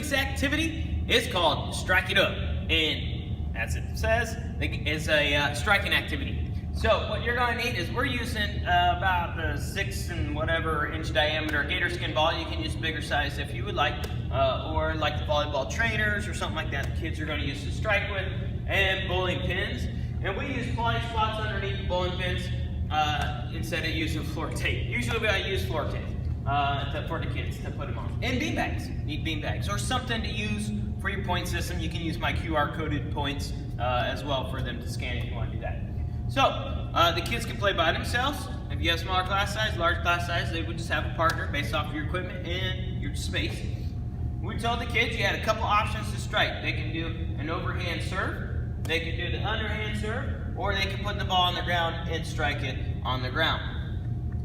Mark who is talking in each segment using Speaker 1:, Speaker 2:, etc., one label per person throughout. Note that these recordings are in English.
Speaker 1: this activity is called Strike It Up, and as it says, it's a striking activity. So what you're going to need is we're using about a 6 and whatever inch diameter gator skin ball. You can use a bigger size if you would like, or like the volleyball trainers or something like that the kids are going to use to strike with, and bowling pins. And we use poly spots underneath the bowling pins instead of using floor tape. Usually we use floor tape for the kids to put them on. And bean bags. Need bean bags or something to use for your point system. You can use my QR coded points as well for them to scan if you want to do that. So, the kids can play by themselves. If you have smaller class size, large class size, they would just have a partner based off of your equipment and your space. We told the kids you had a couple options to strike. They can do an overhand serve, they can do the underhand serve, or they can put the ball on the ground and strike it on the ground.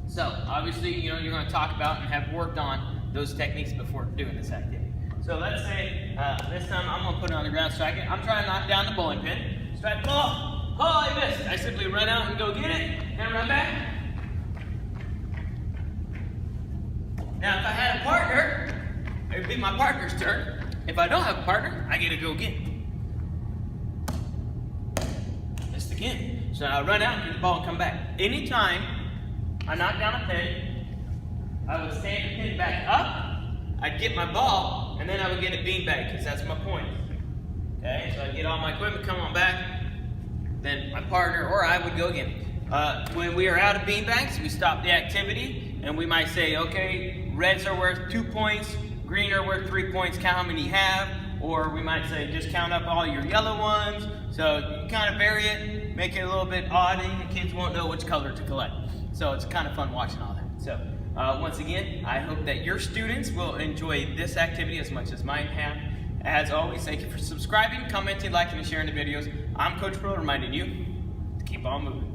Speaker 1: So, obviously, you're going to talk about and have worked on those techniques before doing this activity. So, let's say this time I'm going to put it on the ground, strike it. I'm trying to knock down the bowling pin, strike the ball. Oh, I missed. I simply run out and go get it and run back. Now, if I had a partner, it would be my partner's turn. If I don't have a partner, I get to go again. Missed again. So I run out and get the ball and come back. Anytime I knock down a pin, I would stand the pin back up, I'd get my ball, and then I would get a beanbag because that's my point. Okay, so I'd get all my equipment, come on back. Then my partner or I would go again. When we are out of beanbags, we stop the activity and we might say, okay, reds are worth 2 points, green are worth 3 points, count how many you have. Or we might say, just count up all your yellow ones. So you kind of vary it, make it a little bit odd, and the kids won't know which color to collect. So it's kind of fun watching all that. So once again, I hope that your students will enjoy this activity as much as mine have. As always, thank you for subscribing, commenting, liking, and sharing the videos. I'm Coach Pirillo reminding you to keep on moving.